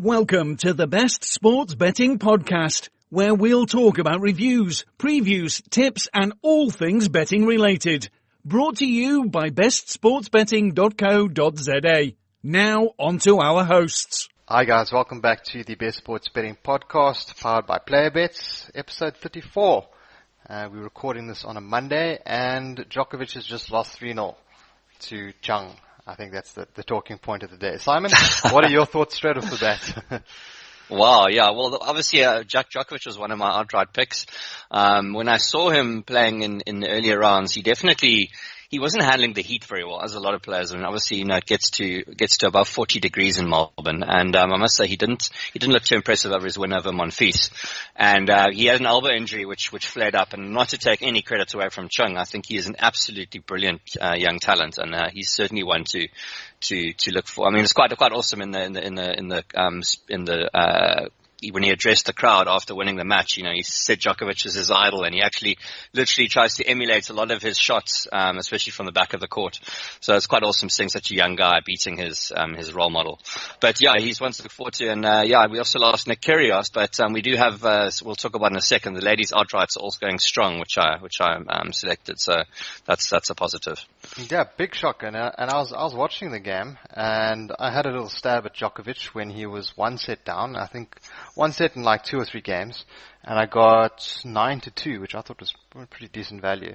Welcome to the Best Sports Betting Podcast, where we'll talk about reviews, previews, tips, and all things betting related. Brought to you by bestsportsbetting.co.za. Now, on to our hosts. Hi guys, welcome back to the Best Sports Betting Podcast, powered by PlayerBets, episode 34. We're recording this on a Monday, and Djokovic has just lost 3-0 to Chung. I think that's the talking point of the day. Simon, what are your thoughts straight off the bat? Wow, yeah. Well, obviously, Djokovic was one of my outright picks. When I saw him playing in the earlier rounds, he wasn't handling the heat very well, as a lot of players. And obviously, it gets to above 40 degrees in Melbourne. And I must say, he didn't look too impressive over his win over Monfils. And he had an elbow injury which flared up. And not to take any credit away from Chung, I think he is an absolutely brilliant young talent, and he's certainly one to look for. I mean, it's quite awesome when he addressed the crowd after winning the match. He said Djokovic is his idol, and he actually literally tries to emulate a lot of his shots, especially from the back of the court. So it's quite awesome seeing such a young guy beating his role model. But yeah, he's one to look forward to. And we also lost Nick Kyrgios, but we do have, we'll talk about in a second, the ladies' outrights are also going strong, which I selected. So that's a positive. Yeah, big shock. And I was watching the game, and I had a little stab at Djokovic when he was one set down. I think one set in like 2 or 3 games, and I got 9-2, which I thought was pretty decent value.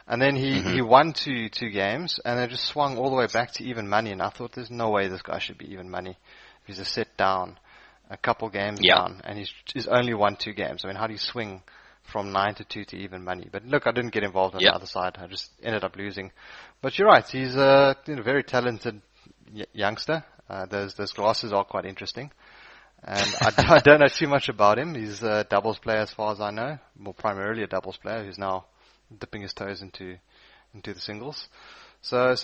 And then he won two games, and then just swung all the way back to even money. And I thought, there's no way this guy should be even money. He's a set down, a couple games down, and he's only won 2 games. I mean, how do you swing from 9-2 to even money? But look, I didn't get involved on the other side. I just ended up losing. But you're right, he's a very talented youngster. Those glasses are quite interesting. And I don't know too much about him. He's a doubles player as far as I know. Well, primarily a doubles player who's now dipping his toes into the singles. So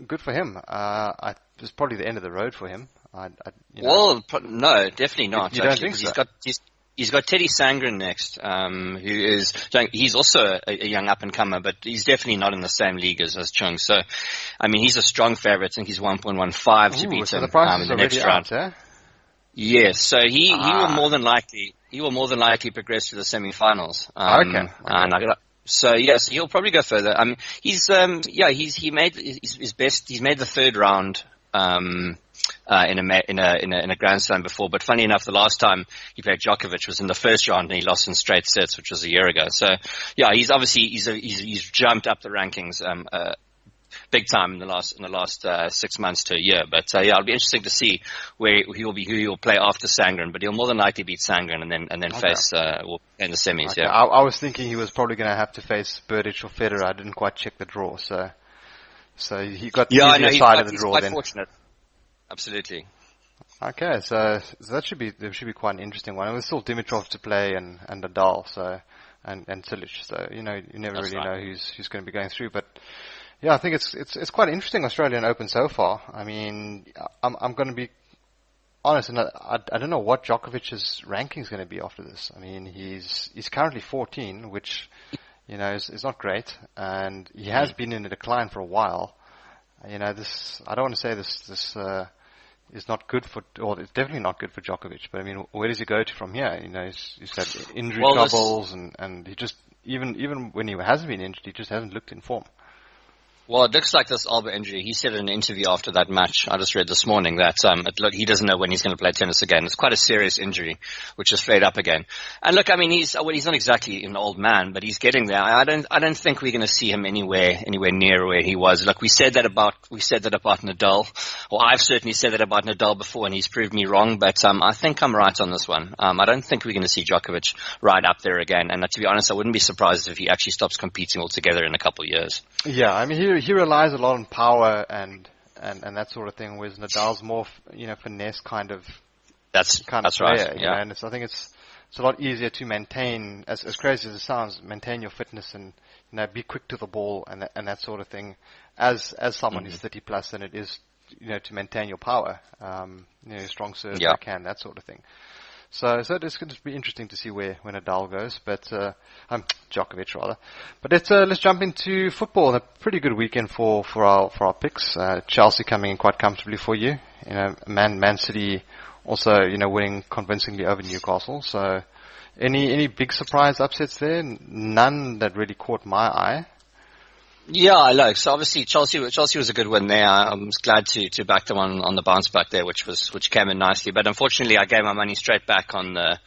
good for him. It's probably the end of the road for him. Well, no, definitely not. You don't think so? He's got Teddy Sangren next, he's also a young up-and-comer, but he's definitely not in the same league as Chung. So, I mean, he's a strong favorite. I think he's 1.15 to beat so him the price in the next round. Out, eh? Yes, so he will more than likely progress to the semifinals. Okay. So yes, he'll probably go further. I mean, he made his best. He's made the third round in a Grand Slam before, but funny enough, the last time he played Djokovic was in the first round, and he lost in straight sets, which was a year ago. So yeah, he's obviously he's jumped up the rankings big time in the last 6 months to a year. But it'll be interesting to see who he'll play after Sangren. But he'll more than likely beat Sangren and then face in the semis. Okay. Yeah, I was thinking he was probably going to have to face Berdych or Federer. I didn't quite check the draw, so he got the easier side of the draw. He's quite then. Fortunate. Absolutely. Okay, so that should be quite an interesting one. And there's still Dimitrov to play and Nadal, and Cilic. So you never really know who's going to be going through, but. Yeah, I think it's quite interesting Australian Open so far. I mean, I'm going to be honest, and I don't know what Djokovic's ranking is going to be after this. I mean, he's currently 14, which is not great, and he has been in a decline for a while. I don't want to say this is not good it's definitely not good for Djokovic. But I mean, where does he go to from here? He's had injury troubles, and he just even when he hasn't been injured, he just hasn't looked in form. Well, it looks like this elbow injury. He said in an interview after that match, I just read this morning, that he doesn't know when he's going to play tennis again. It's quite a serious injury, which has flared up again. And look, I mean, he's not exactly an old man, but he's getting there. I don't think we're going to see him anywhere near where he was. Look, we said that about Nadal. Well, I've certainly said that about Nadal before, and he's proved me wrong. But I think I'm right on this one. I don't think we're going to see Djokovic right up there again. And to be honest, I wouldn't be surprised if he actually stops competing altogether in a couple of years. Yeah, I mean, he relies a lot on power and that sort of thing, whereas Nadal's more finesse kind of that's player, right. Yeah, and I think it's a lot easier to maintain, as crazy as it sounds, maintain your fitness and be quick to the ball and that sort of thing as someone who's 30 plus than it is to maintain your power, strong serve, backhand, that sort of thing. So it's going to be interesting to see where Nadal goes, but Djokovic rather. But let's jump into football. A pretty good weekend for our picks. Chelsea coming in quite comfortably for you. Man City also, winning convincingly over Newcastle. So, any big surprise upsets there? None that really caught my eye. Yeah, I like. So obviously Chelsea was a good win there. I was glad to back them on the bounce back there, which came in nicely. But unfortunately, I gave my money straight back on the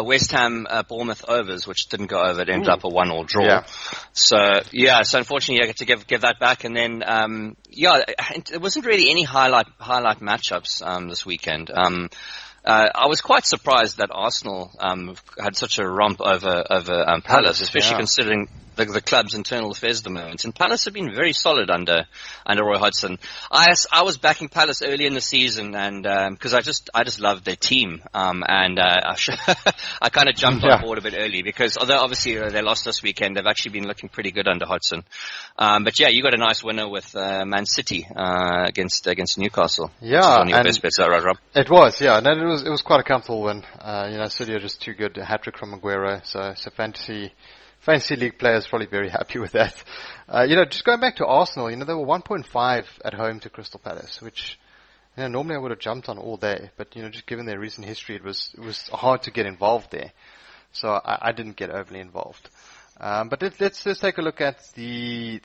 West Ham Bournemouth overs, which didn't go over. It ended up a 1-1 draw. Yeah. So unfortunately I get to give that back. And then it wasn't really any highlight matchups this weekend. I was quite surprised that Arsenal had such a romp over Palace, especially considering the club's internal affairs at the moment. And Palace have been very solid under Roy Hodgson. I was backing Palace early in the season, and because I just loved their team, and I kind of jumped on board a bit early because although obviously they lost this weekend, they've actually been looking pretty good under Hodgson. But yeah, you got a nice winner with Man City against Newcastle. Yeah, one of your best bets, right, Rob? It was, yeah. No, it was quite a comfortable win. City are just too good. A hat-trick from Aguero, so fantasy league players probably very happy with that. Just going back to Arsenal, they were 1.5 at home to Crystal Palace, which normally I would have jumped on all day, but just given their recent history, it was hard to get involved there. So I didn't get overly involved. But let's take a look at the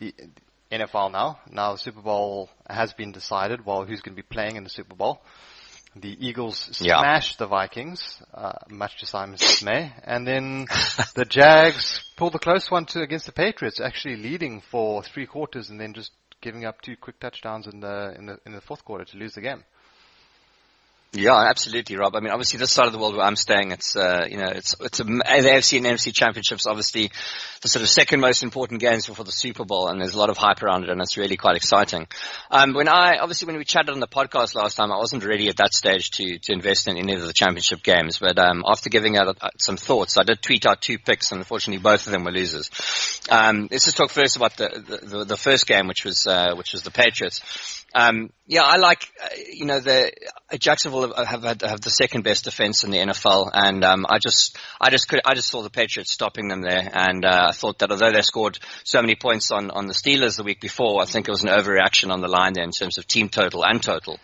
NFL now. Now the Super Bowl has been decided. Well, who's going to be playing in the Super Bowl? The Eagles smashed the Vikings, much to Simon's dismay, and then the Jags pulled the close one against the Patriots, actually leading for 3 quarters and then just giving up 2 quick touchdowns in the fourth quarter to lose the game. Yeah, absolutely, Rob. I mean, obviously, this side of the world where I'm staying, it's the AFC and NFC championships, obviously, the sort of second most important games before the Super Bowl, and there's a lot of hype around it, and it's really quite exciting. When we chatted on the podcast last time, I wasn't ready at that stage to invest in any of the championship games, but after giving out some thoughts, I did tweet out 2 picks, and unfortunately, both of them were losers. Let's just talk first about the first game, which was the Patriots. I like, the Jacksonville have the second best defense in the NFL, and I just saw the Patriots stopping them there, and I thought that although they scored so many points on the Steelers the week before, I think it was an overreaction on the line there in terms of team total and total.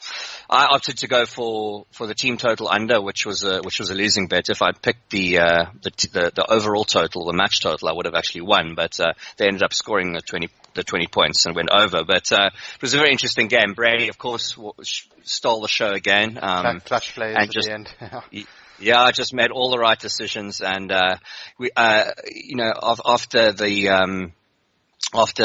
I opted to go for the team total under, which was a losing bet. If I'd picked the overall total, the match total, I would have actually won, but they ended up scoring the 20 points and went over. But it was a very interesting game. Brady, of course, stole the show again. Clutch plays at the end. Yeah, I just made all the right decisions, and after what's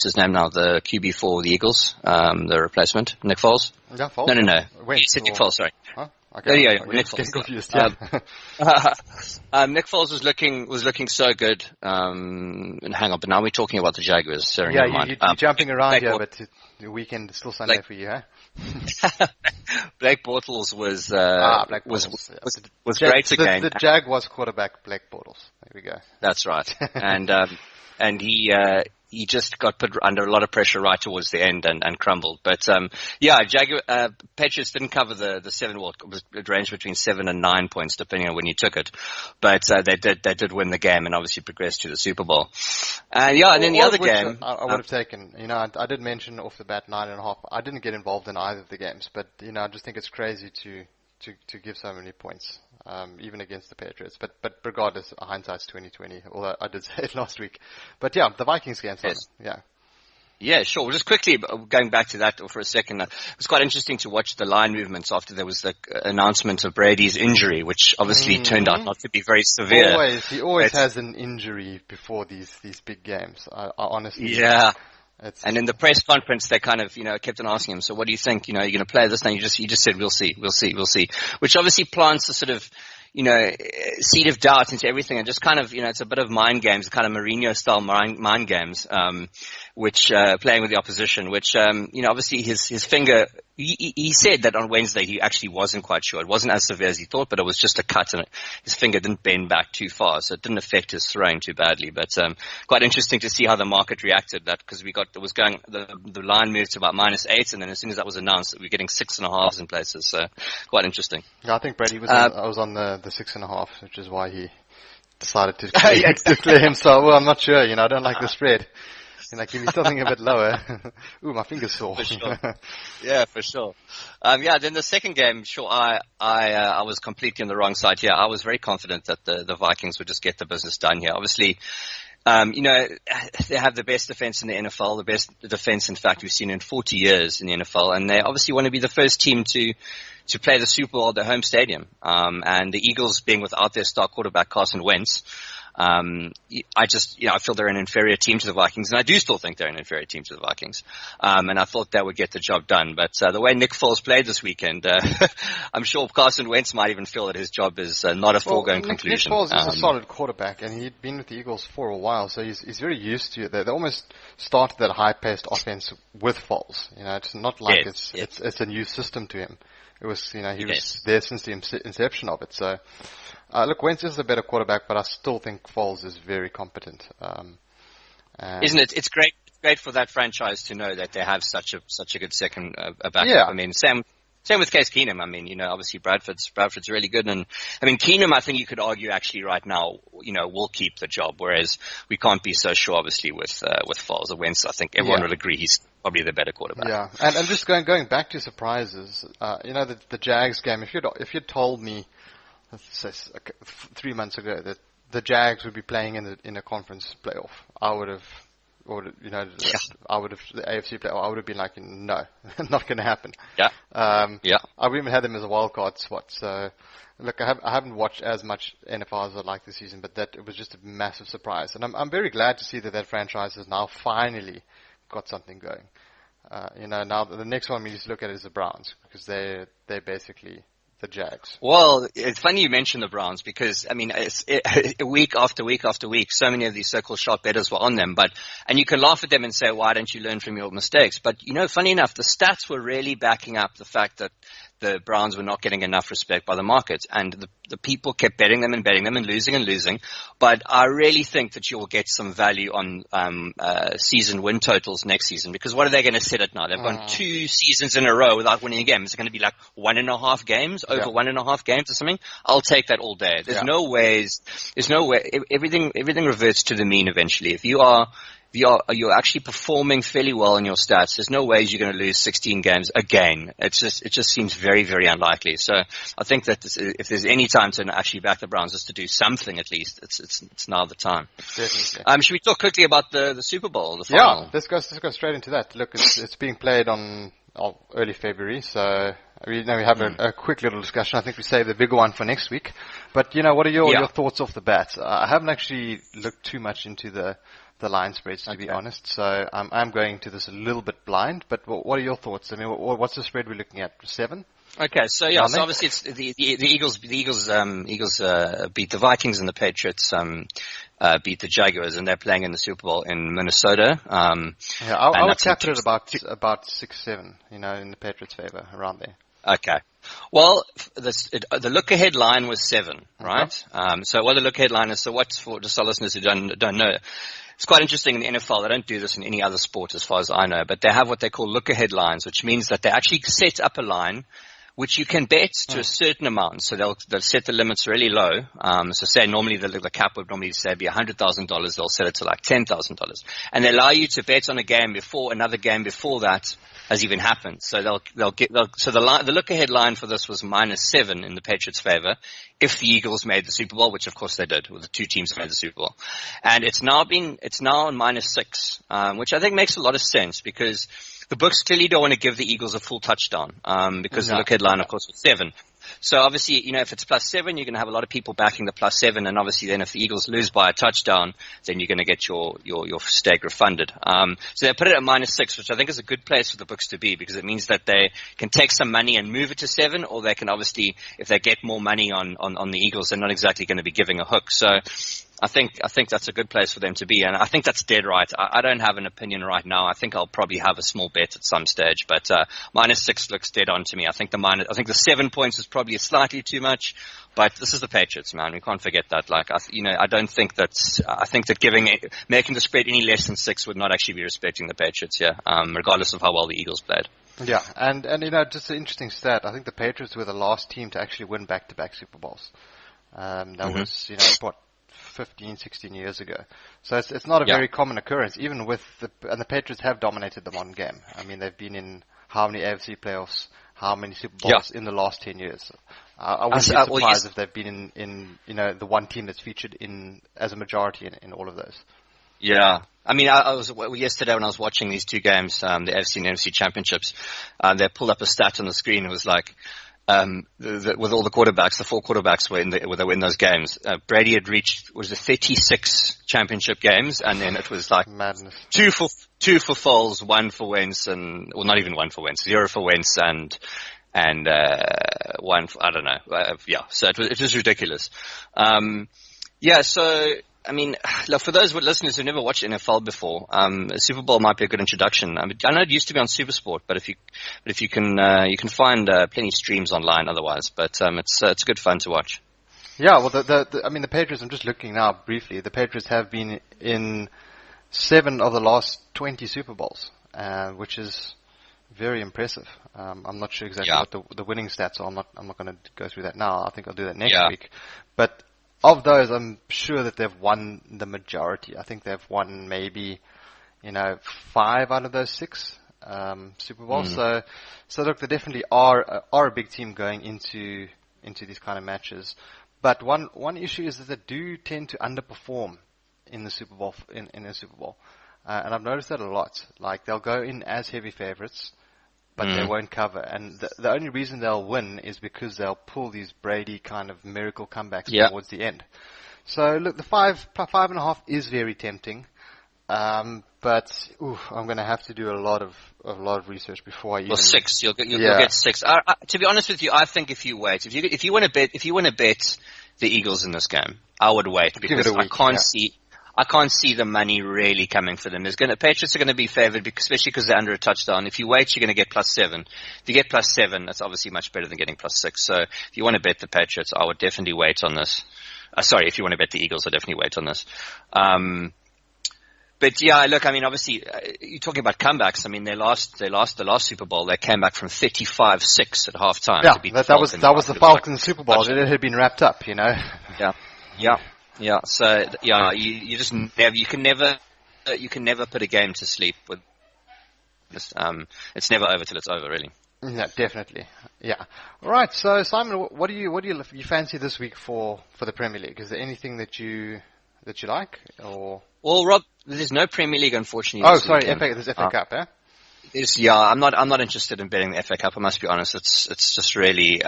his name now? The QB for the Eagles, the replacement, Nick Foles. Yeah, Foles. No. Wait, you said Nick Foles, sorry. Huh? Okay. Yeah, Nick Foles. Confused, Nick Foles was looking so good. And hang on, but now we're talking about the Jaguars. So yeah, you're jumping around here, but the weekend is still Sunday for you, huh? Blake Bortles was Jag, great again. The Jaguars quarterback, Blake Bortles. There we go. That's right, and he just got put under a lot of pressure right towards the end and crumbled. But Patriots didn't cover the 7. Well, it ranged between 7 and 9 points depending on when you took it. But they did win the game and obviously progressed to the Super Bowl. And then the other game I would have taken. I did mention off the bat 9.5. I didn't get involved in either of the games, but I just think it's crazy to give so many points. Even against the Patriots, but regardless, hindsight's 2020. Although I did say it last week, but yeah, the Vikings game. Yes. Yeah. Yeah, sure. Well, just quickly going back to that for a second, it was quite interesting to watch the line movements after there was the announcement of Brady's injury, which obviously turned out not to be very severe. He always has an injury before these big games. I honestly. Yeah. And in the press conference, they kind of, kept on asking him, so what do you think? You're going to play this? And he just said, we'll see. Which obviously plants a sort of, seed of doubt into everything, and just kind of, it's a bit of mind games, kind of Mourinho-style mind games, which playing with the opposition, which, obviously his finger, he said that on Wednesday he actually wasn't quite sure. It wasn't as severe as he thought, but it was just a cut, and his finger didn't bend back too far, so it didn't affect his throwing too badly. But quite interesting to see how the market reacted that, because the line moved to about -8, and then as soon as that was announced, we were getting 6.5s in places. So quite interesting. Yeah, I think Brady was on the 6.5, which is why he decided to declare himself. Well, I'm not sure. I don't like the spread. give me something a bit lower. Ooh, my finger's sore. For sure. Yeah, for sure. Then the second game, sure, I was completely on the wrong side here. I was very confident that the Vikings would just get the business done here. Obviously, they have the best defense in the NFL, the best defense, in fact, we've seen in 40 years in the NFL, and they obviously want to be the first team to play the Super Bowl at their home stadium. And the Eagles being without their star quarterback, Carson Wentz, I feel they're an inferior team to the Vikings, and I do still think they're an inferior team to the Vikings. And I thought that would get the job done. But the way Nick Foles played this weekend, I'm sure Carson Wentz might even feel that his job is not a foregone conclusion. Nick Foles is a solid quarterback, and he'd been with the Eagles for a while, so he's very used to it. They almost started that high-paced offense with Foles. It's not like it's a new system to him. It was, he was there since the inception of it. So, look, Wentz is a better quarterback, but I still think Foles is very competent. Isn't it? It's great. It's great for that franchise to know that they have such a good second backup. Yeah. I mean, same with Case Keenum. I mean, obviously Bradford's really good, and I mean Keenum, I think you could argue actually right now, will keep the job, whereas we can't be so sure obviously with Foles or Wentz. I think everyone would agree he's probably the better quarterback. Yeah, and just going back to surprises, the Jags game. If you'd told me, let's say 3 months ago, that the Jags would be playing in a conference playoff, I would have the AFC playoff, I would have been like, no, not going to happen. Yeah. I would even had them as a wild card spot. So, look, I haven't watched as much NFL as I'd like this season, but it was just a massive surprise, and I'm very glad to see that franchise has now finally got something going. Now the next one we need to look at is the Browns, because they're basically the Jags. Well, it's funny you mention the Browns, because I mean, week after week after week, so many of these so-called sharp bettors were on them. And you can laugh at them and say, why don't you learn from your mistakes? But funny enough, the stats were really backing up the fact that the Browns were not getting enough respect by the market, and the people kept betting them and losing. But I really think that you'll get some value on season win totals next season, because what are they going to set it now? They've gone 2 seasons in a row without winning a game. Is it going to be like 1.5 games, over 1.5 games or something? I'll take that all day. There's no way. Everything reverts to the mean eventually. If you're actually performing fairly well in your stats, there's no ways you're going to lose 16 games again. It just seems very, very unlikely. So I think that if there's any time to actually back the Browns, is to do something at least. It's now the time. Definitely. Should we talk quickly about the Super Bowl? The final? Yeah, let's go straight into that. Look, it's being played on early February, so we have a quick little discussion. I think we save the bigger one for next week. But what are your thoughts off the bat? I haven't actually looked too much into the line spreads, to be honest. So I'm going to this a little bit blind, but what are your thoughts? I mean, what's the spread we're looking at? 7? Okay, so so obviously it's the Eagles beat the Vikings, and the Patriots beat the Jaguars, and they're playing in the Super Bowl in Minnesota. I would cap it about 6-7, in the Patriots' favor, around there. Okay. Well, the look-ahead line was 7, right? So what the look-ahead line is, so what's for just our listeners who don't know, it's quite interesting in the NFL. They don't do this in any other sport as far as I know, but they have what they call look-ahead lines, which means that they actually set up a line which you can bet to a certain amount. So they'll set the limits really low. So say normally the cap would normally say be $100,000. They'll set it to like $10,000. And they allow you to bet on a game before another game before that has even happened. So the look ahead line for this was -7 in the Patriots' favor if the Eagles made the Super Bowl, which of course they did, with the 2 teams that made the Super Bowl. And it's now on -6, which I think makes a lot of sense, because the books clearly don't want to give the Eagles a full touchdown, because the look-ahead line, of course, was 7. So obviously, if it's +7, you're going to have a lot of people backing the +7, and obviously then if the Eagles lose by a touchdown, then you're going to get your stake refunded. So they put it at -6, which I think is a good place for the books to be, because it means that they can take some money and move it to 7, or they can obviously, if they get more money on the Eagles, they're not exactly going to be giving a hook. So I think that's a good place for them to be, and I think that's dead right. I don't have an opinion right now. I think I'll probably have a small bet at some stage, but -6 looks dead on to me. I think the 7 points is probably slightly too much, but this is the Patriots, man. We can't forget that. I don't think I think that making the spread any less than 6 would not actually be respecting the Patriots here, regardless of how well the Eagles played. Yeah, and just an interesting stat. I think the Patriots were the last team to actually win back-to-back Super Bowls. That was, 15, 16 years ago. So it's not a very common occurrence, even with and the Patriots have dominated the modern game. I mean, they've been in how many AFC playoffs, how many Super Bowls in the last 10 years. I wouldn't be surprised if they've been in the one team that's featured as a majority in all of those. Yeah. I mean, I was yesterday when I was watching these two games, the AFC and NFC championships, they pulled up a stat on the screen. It was like, with all the quarterbacks, the 4 quarterbacks were in those games. Brady had reached, was it 36 championship games, and then it was like madness. 2 for Foles, 1 for Wentz, not even 1 for Wentz, 0 for Wentz, and 1 for, I don't know. So it was ridiculous. So, I mean, look, for those listeners who never watched NFL before, Super Bowl might be a good introduction. I mean, I know it used to be on SuperSport, but if you can find plenty of streams online otherwise. But it's good fun to watch. Yeah, well, the Patriots. I'm just looking now briefly. The Patriots have been in 7 of the last 20 Super Bowls, which is very impressive. I'm not sure exactly what the winning stats are. I'm not going to go through that now. I think I'll do that next week. But of those, I'm sure that they've won the majority. I think they've won maybe, 5 out of those 6 Super Bowls. So look, they definitely are a big team going into these kind of matches. But one issue is that they do tend to underperform in the Super Bowl. In a Super Bowl, and I've noticed that a lot. Like, they'll go in as heavy favorites, but they won't cover. And the only reason they'll win is because they'll pull these Brady kind of miracle comebacks towards the end. So look, the 5.5 is very tempting. But I'm going to have to do a lot of research before I even. Well, 6. You'll get 6. To be honest with you, I think if you wait, if you want to bet the Eagles in this game, I would wait, because I can't see the money really coming for them. Patriots are going to be favored, especially because they're under a touchdown. If you wait, you're going to get +7. If you get +7, that's obviously much better than getting +6. So if you want to bet the Patriots, I would definitely wait on this. If you want to bet the Eagles, I'd definitely wait on this. But yeah, look, I mean, obviously, you're talking about comebacks. I mean, the last Super Bowl, they came back from 35-6 at halftime. Yeah, that was the Falcons Super Bowl. It had been wrapped up, Yeah. So you just you can never put a game to sleep with this. It's never over till it's over, really. Yeah, definitely. Yeah. All right. So, Simon, what do you fancy this week for the Premier League? Is there anything that you like, or? Well, Rob, there's no Premier League, unfortunately. Oh, sorry, there's FA Cup, eh? I'm not interested in betting the FA Cup. I must be honest. It's just really,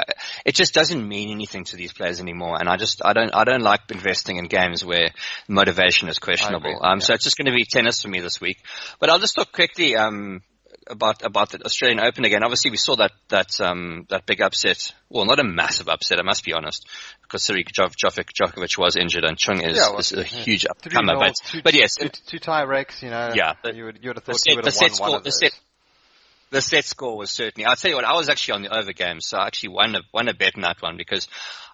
it just doesn't mean anything to these players anymore. And I don't like investing in games where motivation is questionable. So it's just going to be tennis for me this week. But I'll just talk quickly, about the Australian Open again. Obviously, we saw that big upset. Well, not a massive upset, I must be honest, because Djokovic was injured, and Chung is a huge upcomer. But yes, two tie breaks. You would have thought you would have won one of those. The set score was certainly. I'll tell you what. I was actually on the over game, so I actually won a bet in that one, because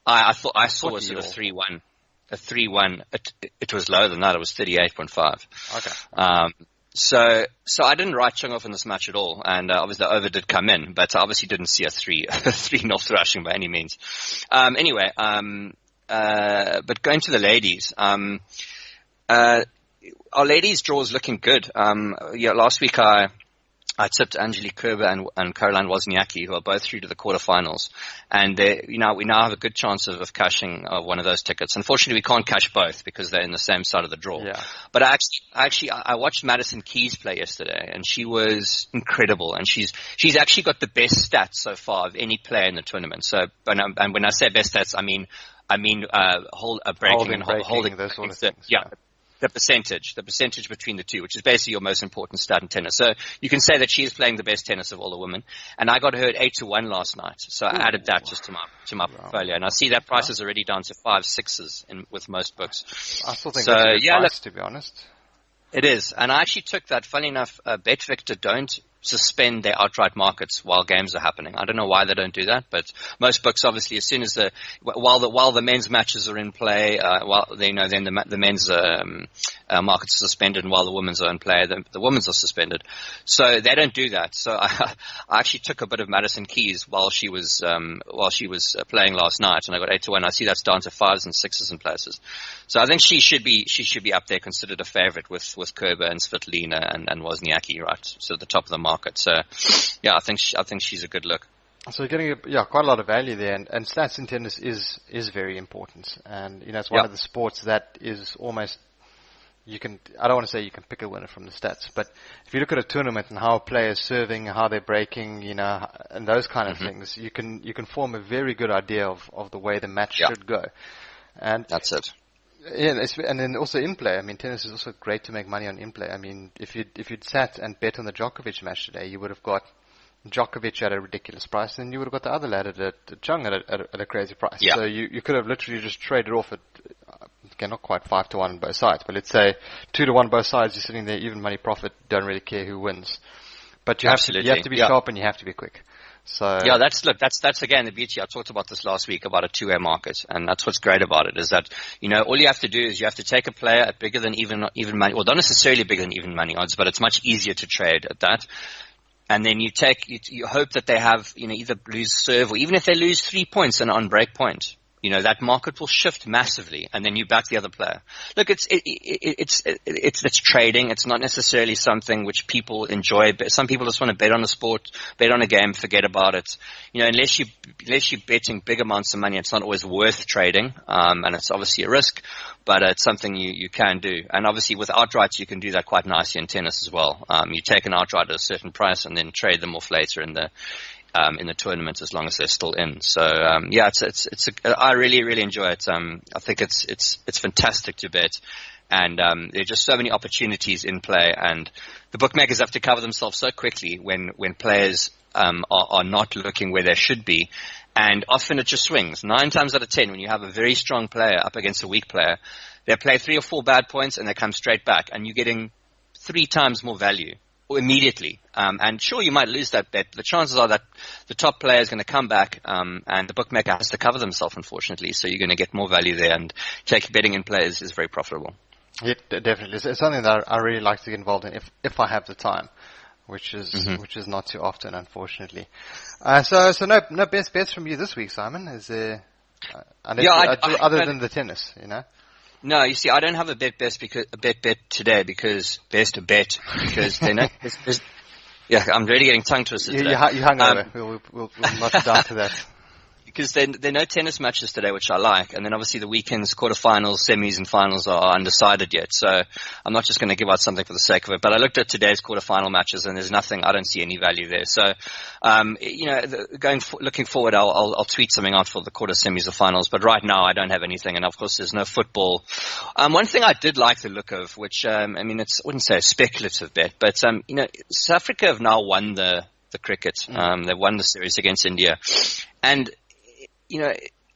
I thought I saw a sort of 3-1. A 3-1. It was lower than that. It was 38.5. Okay. So I didn't write Chung off in this match at all, and obviously the over did come in, but I obviously didn't see a 3-0 thrashing by any means. Anyway, but going to the ladies, our ladies' draw is looking good. Last week I tipped Angelique Kerber and Caroline Wozniacki, who are both through to the quarterfinals, and we now have a good chance of cashing one of those tickets. Unfortunately, we can't cash both because they're in the same side of the draw. Yeah. But I watched Madison Keys play yesterday, and she was incredible. And she's actually got the best stats so far of any player in the tournament. So, and when I say best stats, I mean holding those sort of things. Yeah. The percentage between the two, which is basically your most important stat in tennis. So you can say that she is playing the best tennis of all the women. And I got her at 8-1 last night, so I added that just to my portfolio. And I see that price is already down to 5-6s with most books. I still think that's a good price, to be honest. It is, and I actually took that. Funny enough, Bet Victor don't suspend their outright markets while games are happening. I don't know why they don't do that, but most books, obviously, as soon as while the men's matches are in play, then the men's markets are suspended, and while the women's are in play, the women's are suspended. So they don't do that. So I actually took a bit of Madison Keys while she was playing last night, and I got 8-1. I see that's down to 5s and 6s in places. So I think she should be up there, considered a favorite with Kerber and Svitolina and Wozniacki, right? So at the top of the market. So yeah, I think she's a good look. So you're getting quite a lot of value there, and stats in tennis is very important, and it's one of the sports that is almost I don't want to say you can pick a winner from the stats, but if you look at a tournament and how a player is serving, how they're breaking, and those kind of things, you can form a very good idea of the way the match should go. And that's it. Yeah, and then also in play. I mean, tennis is also great to make money on in play. I mean, if you'd sat and bet on the Djokovic match today, you would have got Djokovic at a ridiculous price, and you would have got the other lad at Chung at a crazy price. Yeah. So you could have literally just traded off at, not quite 5-1 on both sides, but let's say 2-1 both sides. You're sitting there, even money profit. Don't really care who wins, but you have to be sharp and you have to be quick. So yeah, that's again the beauty. I talked about this last week about a two-way market, and that's what's great about it is that all you have to do is you have to take a player at bigger than even money, or not necessarily bigger than even money odds, but it's much easier to trade at that. And then you hope that they have either lose serve, or even if they lose 3 points and on break point, that market will shift massively, and then you back the other player. Look, it's trading. It's not necessarily something which people enjoy. But some people just want to bet on a sport, bet on a game, forget about it. Unless you're betting big amounts of money, it's not always worth trading. And it's obviously a risk, but it's something you can do. And obviously with outrights, you can do that quite nicely in tennis as well. You take an outright at a certain price and then trade them off later in the tournament as long as they're still in. So I really enjoy it. I think it's fantastic to bet, and there are just so many opportunities in play, and the bookmakers have to cover themselves so quickly when players are not looking where they should be, and often it just swings. 9 times out of 10, when you have a very strong player up against a weak player, they play 3 or 4 bad points and they come straight back, and you're getting 3 times more value immediately. And sure, you might lose that bet. The chances are that the top player is going to come back, and the bookmaker has to cover themselves, unfortunately. So you're going to get more value there, and betting in players is very profitable. Yeah, definitely. It's something that I really like to get involved in if I have the time, which is not too often, unfortunately. So no best bets from you this week, Simon. Is there? Other than the tennis, No, you see, I don't have a bet today because they know. Yeah, I'm really getting tongue twisted today. You hung over. We'll knock it down to that. Because there are no tennis matches today, which I like. And then obviously the weekends, quarterfinals, semis, and finals are undecided yet. So I'm not just going to give out something for the sake of it. But I looked at today's quarterfinal matches, and there's nothing. I don't see any value there. So, looking forward, I'll tweet something out for the quarter, semis, or finals. But right now, I don't have anything. And of course, there's no football. One thing I did like the look of, which I wouldn't say a speculative bet, but South Africa have now won the cricket. They've won the series against India, and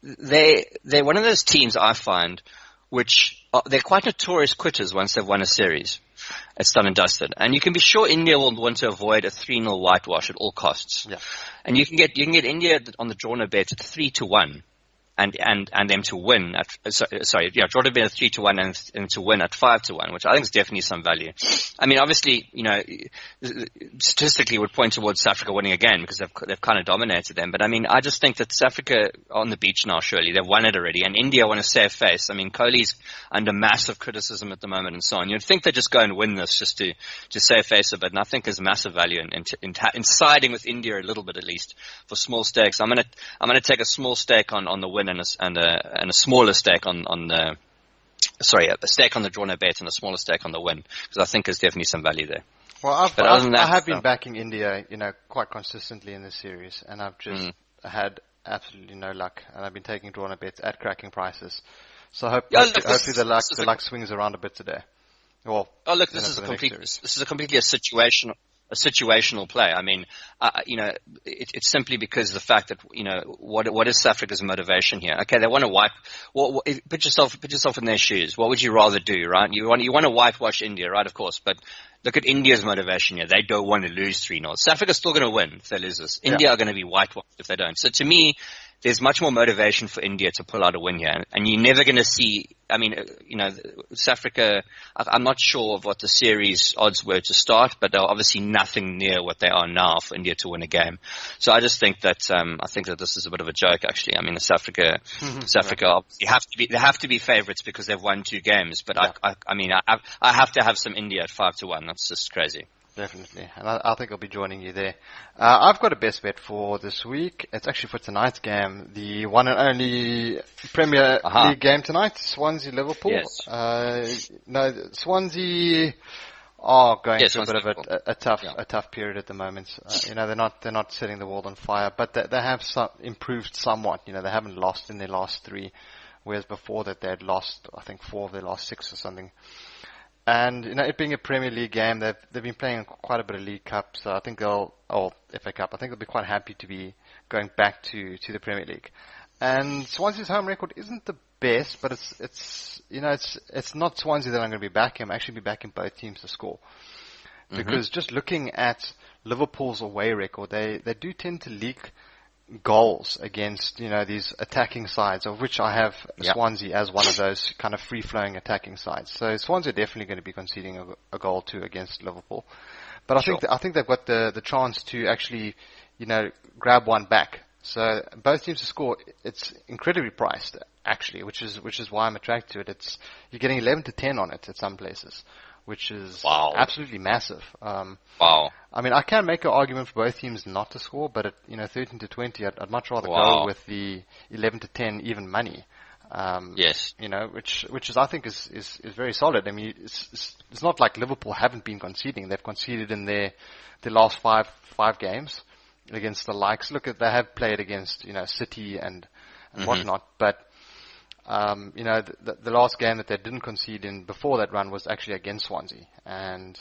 they're one of those teams I find which they're quite notorious quitters once they've won a series. It's done and dusted. And you can be sure India will want to avoid a 3-0 whitewash at all costs. Yeah. And you can get India on the draw no bet at 3-1. And them to win draw to bet at 3-1 and to win at 5-1, which I think is definitely some value. I mean, obviously, statistically would point towards South Africa winning again because they've kind of dominated them. But I mean, I just think that South Africa are on the beach now. Surely they've won it already, and India want to save face. I mean, Kohli's under massive criticism at the moment, and so on. You'd think they just go and win this just to save face a bit, and I think there's massive value in siding with India a little bit at least for small stakes. I'm gonna take a small stake on the win. And a smaller stake on the a stake on the draw no bet and a smaller stake on the win, because I think there's definitely some value there. Well, I have been backing India, quite consistently in this series, and I've just had absolutely no luck, and I've been taking draw no bets at cracking prices. So hopefully the luck swings around a bit today. Well, this is a completely a situational. a situational play. I mean, it's simply because of the fact that, what is South Africa's motivation here? Okay, they want to wipe. Put yourself in their shoes. What would you rather do, right? You want to whitewash India, right? Of course, but look at India's motivation here. They don't want to lose 3-0. South Africa's still going to win if they lose this. India are going to be whitewashed if they don't. So to me, there's much more motivation for India to pull out a win here. And you're never going to see, South Africa, I'm not sure of what the series odds were to start, but they're obviously nothing near what they are now for India to win a game. So I just think that, this is a bit of a joke, actually. I mean, South Africa obviously have to be favorites because they've won 2 games. But I have to have some India at 5-1. That's just crazy. Definitely, and I think I'll be joining you there. I've got a best bet for this week. It's actually for tonight's game, the one and only Premier League game tonight, Swansea-Liverpool. Yes. Swansea are going through a bit of a tough period at the moment. They're not setting the world on fire, but they have improved somewhat. They haven't lost in their last 3, whereas before that they had lost, I think, 4 of their last 6 or something. And, it being a Premier League game, they've been playing quite a bit of League Cup, so I think FA Cup, I think they'll be quite happy to be going back to the Premier League. And Swansea's home record isn't the best, but it's not Swansea that I'm going to be backing. I'm actually be backing both teams to score. Because just looking at Liverpool's away record, they do tend to leak goals against, these attacking sides, of which I have Swansea as one of those kind of free-flowing attacking sides. So Swansea are definitely going to be conceding a goal too against Liverpool. But I think they've got the chance to actually, grab one back. So both teams to score, it's incredibly priced actually, which is why I'm attracted to it. You're getting 11-10 on it at some places, which is absolutely massive. Wow. I mean, I can make an argument for both teams not to score, but at 13-20, I'd much rather go with the 11-10 even money. Yes. Which is I think is very solid. I mean, it's not like Liverpool haven't been conceding. They've conceded in their last five games against the likes. They have played against City and whatnot, but the last game that they didn't concede in before that run was actually against Swansea, and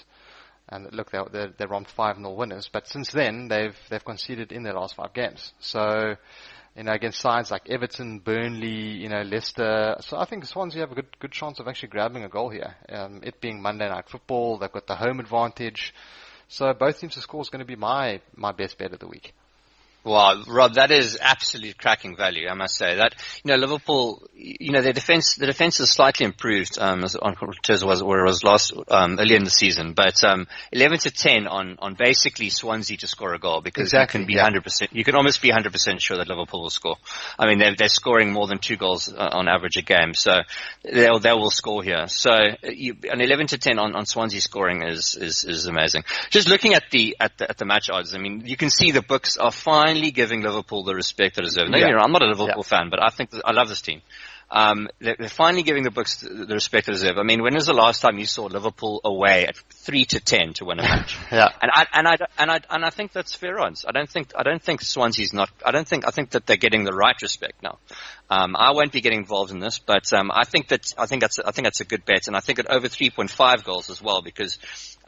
look, they're on 5-0 winners. But since then, they've conceded in their last 5 games. So, against sides like Everton, Burnley, Leicester. So I think Swansea have a good chance of actually grabbing a goal here. It being Monday Night Football, they've got the home advantage. So both teams to score is going to be my best bet of the week. Wow, Rob, that is absolute cracking value, I must say. That, Liverpool, their defense is slightly improved, as on where it was last, earlier in the season, but, 11-10 on basically Swansea to score a goal, because you can be 100%, you can almost be 100% sure that Liverpool will score. I mean, they're scoring more than 2 goals on average a game, so they will score here. So, an 11-10 on Swansea scoring is amazing. Just looking at the match odds, I mean, you can see the books are fine giving Liverpool the respect they deserve. I'm not a Liverpool fan, but I love this team. They're finally giving the books the respect they deserve. I mean, when was the last time you saw Liverpool away at 3-10 to win a match? And I think that's fair odds. I don't think Swansea's not. I think that they're getting the right respect now. I won't be getting involved in this, but I think that's a good bet, and I think at over 3.5 goals as well, because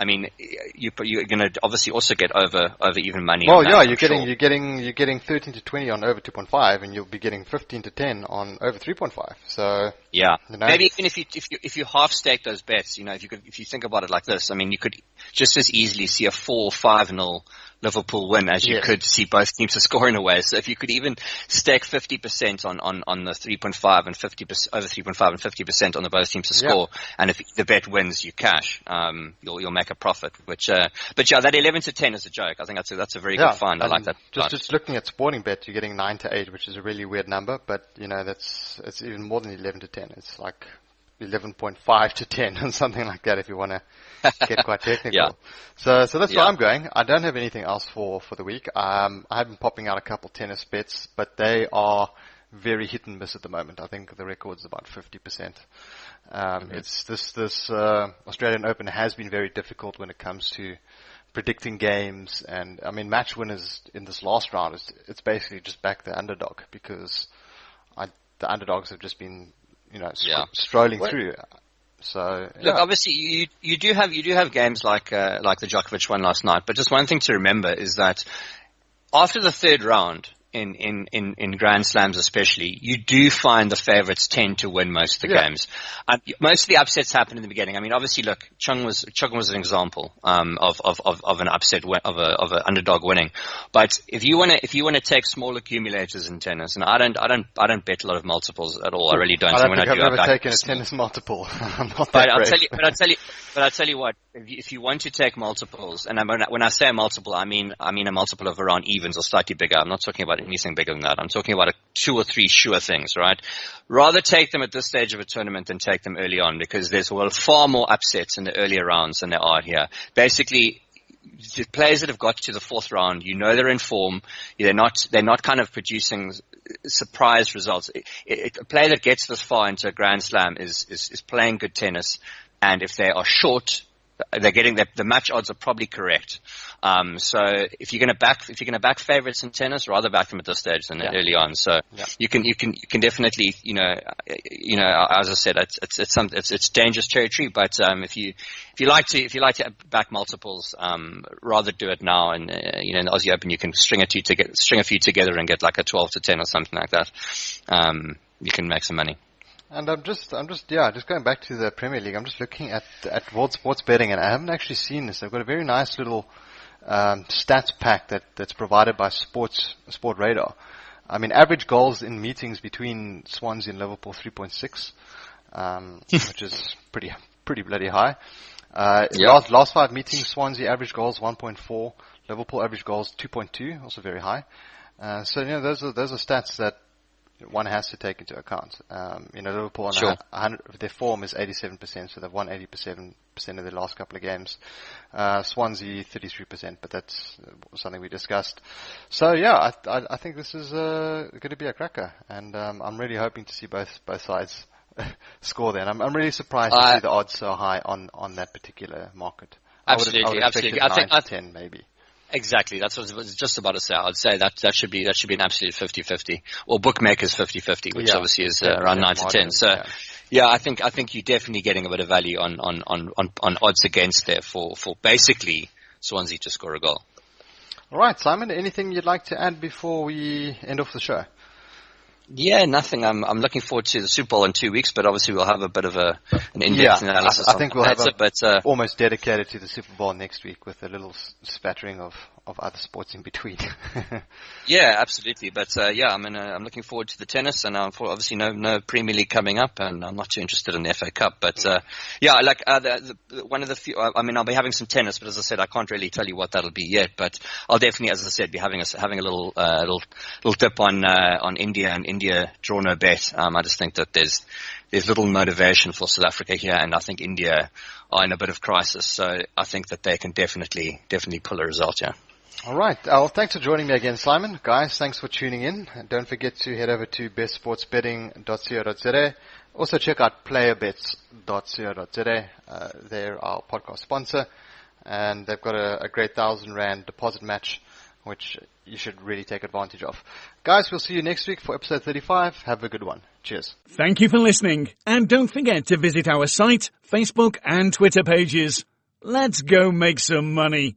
I mean, you're going to obviously also get over even money. Well, you're getting 13-20 on over 2.5, and you'll be getting 15-10 on over 3.5. So maybe even if you half stake those bets, if you think about it like this, I mean, you could just as easily see a 4 or 5-0 Liverpool win as you could see both teams to score in a way. So if you could even stake 50% on the 3.5 and 50% over 3.5 and 50% on the both teams to score, and if the bet wins, you cash. You'll make a profit. Which, that 11-10 is a joke. I think that's a very good find. I like that. Just looking at Sporting Bet, you're getting 9-8, which is a really weird number, but it's even more than 11-10. It's like 11.5 to 10 and something like that if you want to get quite technical. So that's where I'm going. I don't have anything else for the week. I have been popping out a couple tennis bets, but they are very hit and miss at the moment. I think the record's about 50%. It's this Australian Open has been very difficult when it comes to predicting games, and I mean match winners in this last round it's basically just back the underdog, because the underdogs have just been strolling through. So look, obviously you do have games like the Djokovic one last night, but just one thing to remember is that after the third round in Grand Slams especially, you do find the favorites tend to win most of the games. Most of the upsets happen in the beginning. I mean, obviously, look, Chung was an example of an upset of an underdog winning. But if you want to take small accumulators in tennis, and I don't bet a lot of multiples at all. I really don't. I don't think I've ever taken a tennis multiple. I'm not that brave. But I'll tell you what. If you want to take multiples, and when I say a multiple, I mean a multiple of around evens or slightly bigger. I'm not talking about anything bigger than that. I'm talking about 2 or 3 sure things, right? Rather take them at this stage of a tournament than take them early on, because there's far more upsets in the earlier rounds than there are here. Basically, the players that have got to the 4th round, they're in form. They're not kind of producing surprise results. A player that gets this far into a Grand Slam is playing good tennis, and if they are short, they're getting the match odds are probably correct. So if you're going to back favorites in tennis, rather back them at this stage than early on. So you can definitely, as I said, it's dangerous territory. But if you like to back multiples, rather do it now. And in the Aussie Open, you can string a few together and get like a 12-10 or something like that. You can make some money. And I'm just going back to the Premier League. I'm just looking at World Sports Betting, and I haven't actually seen this. They've got a very nice little stats pack that's provided by Sport Radar. I mean, average goals in meetings between Swansea and Liverpool 3.6, which is pretty bloody high. Last 5 meetings, Swansea average goals 1.4, Liverpool average goals 2.2, also very high. So those are stats that one has to take into account. Liverpool on 100, their form is 87%, so they've won 87% of their last couple of games. Swansea 33%, but that's something we discussed. So I think this is going to be a cracker, and I'm really hoping to see both sides score there. And I'm really surprised to see the odds so high on that particular market. Absolutely. I think 10 maybe. Exactly. That's what I was just about to say. I'd say that should be an absolute 50-50, or bookmakers 50-50, which obviously is around 9-10. So I think you're definitely getting a bit of value on odds against there for basically Swansea to score a goal. All right, Simon, anything you'd like to add before we end off the show? Yeah, nothing. I'm looking forward to the Super Bowl in 2 weeks, but obviously we'll have a bit of an in-depth analysis. I think we'll have almost dedicated to the Super Bowl next week with a little spattering of other sports in between. Yeah, absolutely. But I'm looking forward to the tennis, and obviously no Premier League coming up, and I'm not too interested in the FA Cup. But one of the few. I'll be having some tennis, but as I said, I can't really tell you what that'll be yet. But I'll definitely, as I said, be having a little dip on India and India draw no bet. I just think that there's little motivation for South Africa here, and I think India are in a bit of crisis. So I think that they can definitely pull a result. Yeah. All right. Well, thanks for joining me again, Simon. Guys, thanks for tuning in. And don't forget to head over to bestsportsbetting.co.za. Also check out playerbets.co.za. They're our podcast sponsor, and they've got a great R1,000 deposit match, which you should really take advantage of. Guys, we'll see you next week for episode 35. Have a good one. Cheers. Thank you for listening. And don't forget to visit our site, Facebook and Twitter pages. Let's go make some money.